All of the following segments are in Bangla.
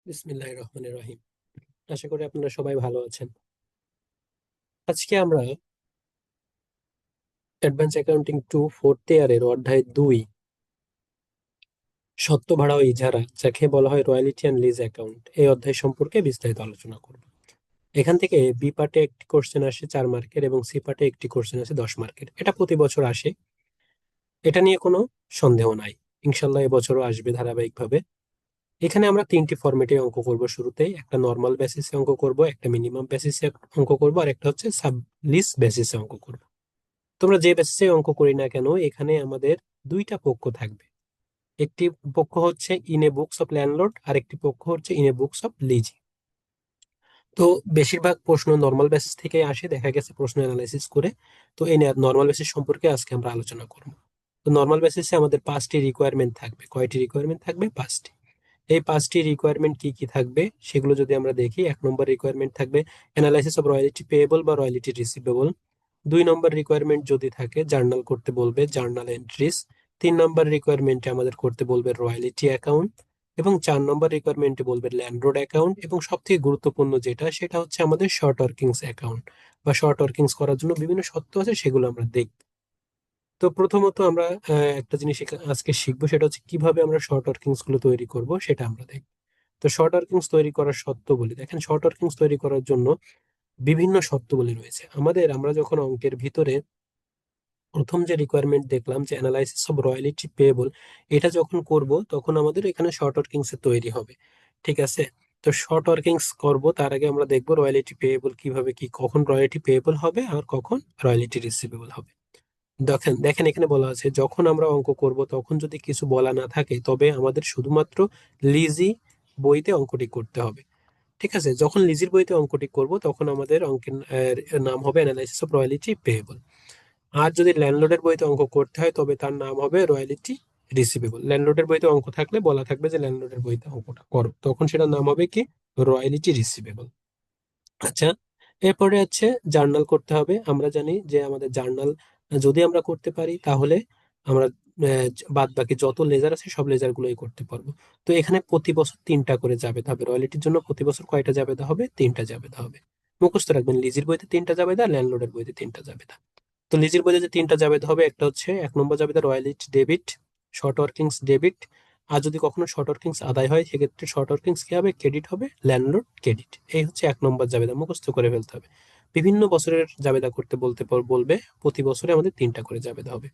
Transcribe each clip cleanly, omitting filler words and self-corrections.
বিসমিল্লাহির রহমানির রহিম। আশা করি আপনারা সবাই ভালো আছেন। আজকে আমরা অ্যাডভান্স অ্যাকাউন্টিং 2 ফোর্থ ইয়ারের অধ্যায় 2 সত্ত্ব ভাড়া ও ইজারা, যাকে বলা হয় রয়্যালিটি অ্যান্ড লিজ অ্যাকাউন্ট, এই অধ্যায় সম্পর্কে বিস্তারিত আলোচনা করব। এখান থেকে বি পার্টে একটি কোশ্চেন আসে 4 মার্কের এবং সি পার্টে একটি কোশ্চেন আসে 10 মার্কের। এটা প্রতি বছর আসে, এটা নিয়ে কোনো সন্দেহ নাই। ইনশাল্লাহ এবছরও আসবে ধারাবাহিকভাবে। এখানে আমরা 3টি ফরম্যাটে অঙ্ক করব। শুরুতেই একটা নর্মাল বেসিসে অঙ্ক করব, একটা মিনিমাম বেসিসে অঙ্ক করব, আর একটা হচ্ছে সাব লিজ বেসিসে অঙ্ক করব। তোমরা যে বেসিসে অঙ্ক করি না কেন, এখানে আমাদের দুইটা পক্ষ থাকবে। একটি পক্ষ হচ্ছে in a books of landlord, আর একটি পক্ষ হচ্ছে in a books of lease. তো বেশিরভাগ প্রশ্ন নর্মাল বেসিস থেকে আসে, দেখা গেছে প্রশ্ন অ্যানালাইসিস করে। তো এই নর্মাল বেসিস সম্পর্কে আজকে আমরা আলোচনা করব। তো নর্মাল বেসিসে আমাদের 5টি রিকোয়ারমেন্ট থাকবে। কয়টি রিকোয়ারমেন্ট থাকবে? 5টি। এই 5টি রিকোয়ারমেন্ট কি কি থাকবে সেগুলো যদি আমরা দেখি, 1 নম্বর রিকোয়ারমেন্ট থাকবে অ্যানালাইসিস অফ রয়্যালিটি পেয়েবল বা রয়্যালিটি রিসিভেবল। 2 নম্বর রিকোয়ারমেন্ট যদি থাকে, জার্নাল করতে বলবে, জার্নাল এন্ট্রিস। 3 নম্বর রিকোয়ারমেন্টে আমাদের করতে বলবে রয়্যালিটি অ্যাকাউন্ট। এবং 4 নম্বর রিকোয়ারমেন্টে বলবে ল্যান্ডরোড অ্যাকাউন্ট। এবং সব থেকে গুরুত্বপূর্ণ যেটা, সেটা হচ্ছে আমাদের শর্ট ওয়ার্কিংস অ্যাকাউন্ট, বা শর্ট ওয়ার্কিংস করার জন্য বিভিন্ন শর্ত আছে, সেগুলো আমরা দেখব। তো প্রথমত আমরা একটা জিনিস আজকে শিখবো, সেটা হচ্ছে কিভাবে আমরা শর্ট ওয়ার্কিংস গুলো তৈরি করব, সেটা আমরা দেখব। তো শর্ট ওয়ার্কিংস তৈরি করার শর্তগুলি দেখেন। শর্ট ওয়ার্কিংস তৈরি করার জন্য বিভিন্ন শর্তগুলি রয়েছে আমাদের। আমরা যখন অঙ্কের ভিতরে প্রথম যে রিকোয়ারমেন্ট দেখলাম, যে অ্যানালাইসিস অফ রয়্যালিটি পেয়েবল, এটা যখন করব তখন আমাদের এখানে শর্ট ওয়ার্কিংস এর তৈরি হবে। ঠিক আছে। তো শর্ট ওয়ার্কিংস করব তার আগে আমরা দেখব রয়্যালিটি পেয়েবল কিভাবে, কি কখন রয়্যালিটি পেয়েবল হবে আর কখন রয়্যালিটি রিসিভেবল হবে। দেখেন দেখেন এখানে বলা আছে, যখন আমরা অঙ্ক করব তখন যদি কিছু বলা না থাকে, তবে আমাদের শুধুমাত্র লিজি বইতে অঙ্কটি করতে হবে। ঠিক আছে। যখন লিজির বইতে অঙ্কটি করব তখন আমাদের অঙ্কের নাম হবে অ্যানালাইসিস অফ রয়্যালিটি পেয়েবল। আর যদি ল্যান্ডলর্ডের বইতে অঙ্ক করতে হয়, তবে তার নাম হবে রয়্যালিটি রিসিভেবল। ল্যান্ডলর্ডের বইতে অঙ্ক থাকলে বলা থাকবে যে ল্যান্ডলর্ডের বইতে অঙ্কটা করো, তখন সেটার নাম হবে কি? Royalty receivable. আচ্ছা, এরপরে হচ্ছে জার্নাল করতে হবে। আমরা জানি যে আমাদের জার্নাল যদি আমরা করতে পারি, তাহলে আমরা বাদ বাকি যত লেজার আছে সব লেজার গুলোই করতে পারবো। তো এখানে প্রতি বছর 3টা করে জাবেদা হবে। রয়্যালিটির জন্য প্রতি বছর কয়টা জাবেদা হবে? 3টা জাবেদা হবে। মুখস্থ রাখবেন, লিজির বইতে 3টা জাবেদা, ল্যান্ডলর্ডের বইতে 3টা জাবেদা। তো লিজির বইতে যে 3টা জাবেদা হবে, একটা হচ্ছে 1 নম্বর জাবেদা royalty debit, short workings debit. আর যদি কখনো শর্ট ওয়ার্কিংস আদায় হয়, সেক্ষেত্রে শর্ট ওয়ার্কিংস কি হবে? ক্রেডিট হবে, ল্যান্ডলর্ড ক্রেডিট। এই হচ্ছে 1 নম্বর জাবেদা, মুখস্থ করে ফেলতে হবে। বিভিন্ন বছরের জাবেদা করতে বলবে। প্রতি বছরে আমাদের 3টা করে জাবেদা হবে।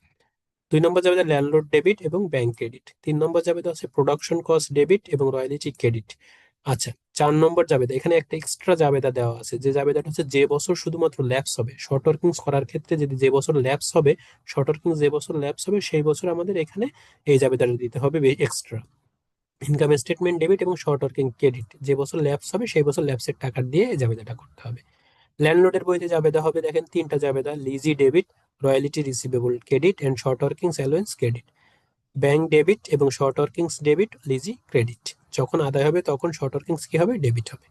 2 নম্বর জাবেদা ল্যান্ডলর্ড ডেবিট এবং ব্যাংক ক্রেডিট। 3 নম্বর জাবেদা হচ্ছে প্রোডাকশন কস্ট ডেবিট এবং রয়্যালিটি ক্রেডিট। আচ্ছা, 4 নম্বর জাবেদা, এখানে একটা এক্সট্রা জাবেদা দেওয়া আছে। যে জাবেদাটা হচ্ছে যে বছর শুধুমাত্র ল্যাপস হবে শর্ট ওয়ার্কিংস করার ক্ষেত্রে, যদি যে বছর ল্যাপস হবে, শর্ট ওয়ার্কিংস যে বছর ল্যাপস হবে, সেই বছর আমাদের এখানে এই জাবেদাটা দিতে হবে এক্সট্রা। ইনকাম স্টেটমেন্ট ডেবিট এবং শর্ট ওয়ার্কিং ক্রেডিট, যে বছর ল্যাপস হবে সেই বছর ল্যাপসের টাকা দিয়ে এই জাবেদাটা করতে হবে। ল্যান্ডলর্ডের বইতে জাবেদা হবে, দেখেন 3টা জাবেদা: lessee debit, royalty receivable credit and short workings allowance credit. Bank debit এবং short workings debit, lessee credit. যখন আদায় হবে তখন শর্ট ওয়ার্কিংস কি হবে? ডেবিট হবে।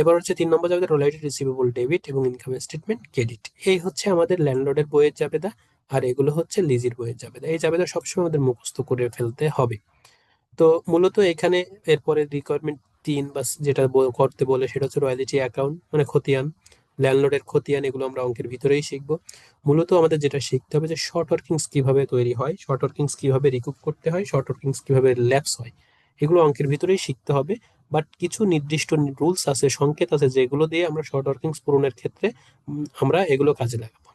এবার হচ্ছে 3 নম্বর জাবেদা রয়্যালিটি রিসিভেবল ডেবিট এবং ইনকাম স্টেটমেন্ট ক্রেডিট। এই হচ্ছে আমাদের ল্যান্ডলর্ডের বইয়ের জাবেদা। আর এগুলো হচ্ছে লিজির বইয়ের জাবেদা। এই জাবেদা সবসময় আমাদের মুখস্থ করে ফেলতে হবে। তো মূলত এখানে এরপরে রিকোয়ারমেন্ট 3 বা যেটা করতে বলে, সেটা হচ্ছে রয়্যালিটি অ্যাকাউন্ট, মানে খতিয়ান, ল্যান্ডলর্ডের খতিয়ান। এগুলো আমরা অঙ্কের ভিতরেই শিখবো। মূলত আমাদের যেটা শিখতে হবে, যে শর্ট ওয়ার্কিংস কিভাবে তৈরি হয়, শর্ট ওয়ার্কিংস কিভাবে রিকুপ করতে হয়, শর্ট ওয়ার্কিংস কিভাবে ল্যাপস হয়, এগুলো অঙ্কের ভিতরেই শিখতে হবে। বাট কিছু নির্দিষ্ট রুলস আছে, সংকেত আছে, যেগুলো দিয়ে আমরা শর্ট ওয়ার্কিংস পূরণের ক্ষেত্রে আমরা এগুলো কাজে লাগাবো।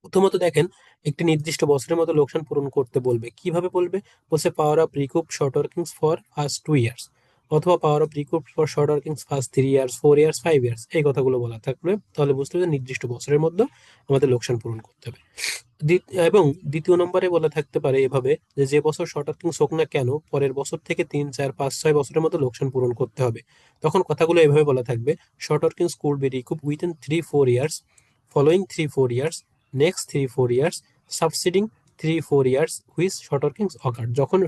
প্রথমত দেখেন, একটি নির্দিষ্ট বছরের মতো লোকসান পূরণ করতে বলবে। কিভাবে বলবে? বলছে power of recoup short workings for first 2 years, অথবা power of recoup for short workings first 3 years, 4 years, 5 years. এই কথাগুলো বলা থাকবে, তাহলে বুঝতে হবে যে নির্দিষ্ট বছরের মধ্যে আমাদের লোকসান পূরণ করতে হবে। এবং দ্বিতীয় নম্বরে বলা থাকতে পারে এভাবে, যে যে বছর শর্ট ওয়ার্কিংস হোক না কেন, পরের বছর থেকে 3, 4, 5, 6 বছরের মতো লোকসান পূরণ করতে হবে। তখন কথাগুলো এভাবে বলা থাকবে: short workings could be recoup within 3, 4 years, following 3, 4 years, next 3, 4 years, subsiding 3, 4 years which short workings occur. যখন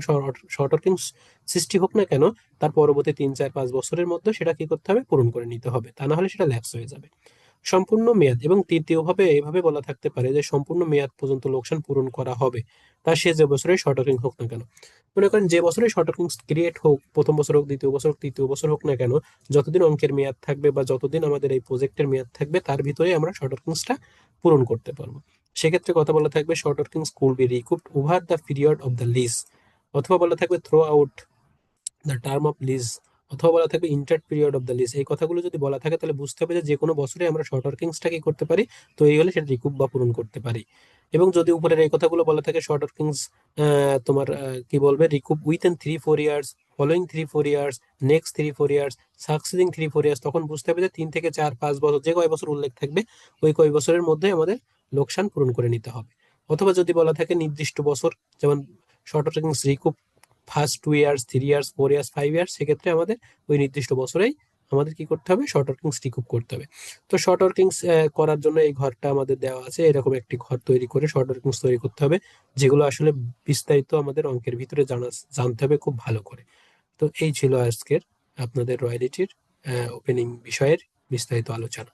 শর্ট ওয়ার্কিংস সৃষ্টি হোক না কেন, তার পরবর্তী 3, 4, 5 বছরের মধ্যে সেটা কি করতে হবে? পূরণ করে নিতে হবে, তা না হলে সেটা ল্যাপস হয়ে যাবে। সম্পূর্ণ মেয়াদ, এবং তৃতীয়ভাবে এভাবে বলা থাকতে পারে যে সম্পূর্ণ মেয়াদ পর্যন্ত লোকসান পূরণ করা হবে, তা সে যে বছরে শর্ট ওয়ার্কিং হোক না কেন। মনে করেন যে বছরে শর্ট ওয়ার্কিং ক্রিয়েট হোক, প্রথম বছর হোক, দ্বিতীয় বছর হোক, তৃতীয় বছর হোক না কেন, যতদিন অঙ্কের মেয়াদ থাকবে বা যতদিন আমাদের এই প্রজেক্টের মেয়াদ থাকবে তার ভিতরে আমরা শর্ট ওয়ার্কিংসটা পূরণ করতে পারবো। সেক্ষেত্রে কথা বলা থাকবে short workings could be recouped over the period of the lease, অথবা বলা থাকবে throughout the term of lease, অথবা বলা থাকবে inter period of the lease. এই কথাগুলো যদি বলা থাকে তাহলে বুঝতে হবে যে যে কোনো বছরে আমরা শর্ট ওয়ার্কিংসটা কি করতে পারি, তো এই হলে সেটা রিকুপ বা পূরণ করতে পারি। এবং যদি উপরের এই কথাগুলো বলা থাকে শর্ট ওয়ার্কিংস তোমার কি বলবে, recoup with in 3-4 years, following 3-4 years, next 3-4 years, সাকসিডিং 3-4 years, তখন বুঝতে হবে যে 3 থেকে 4-5 বছর যে কয় বছর উল্লেখ থাকবে ওই কয় বছরের মধ্যে আমাদের লোকসান পূরণ করে নিতে হবে। অথবা যদি বলা থাকে নির্দিষ্ট বছর, যেমন short workings recoup first 2 years, 3 years, 4 years, 5 years, সেক্ষেত্রে আমাদের ওই নির্দিষ্ট বছরেই আমাদের কি করতে হবে, শর্ট ওয়ার্কিংস রিকুপ করতে হবে। তো শর্ট ওয়ার্কিংস করার জন্য এই ঘরটা আমাদের দেওয়া আছে, এরকম একটি ঘর তৈরি করে শর্ট ওয়ার্কিংস তৈরি করতে হবে, যেগুলো আসলে বিস্তারিত আমাদের অঙ্কের ভিতরে জানতে হবে খুব ভালো করে। তো এই ছিল আজকের আপনাদের রয়্যালিটির ওপেনিং বিষয়ের বিস্তারিত আলোচনা।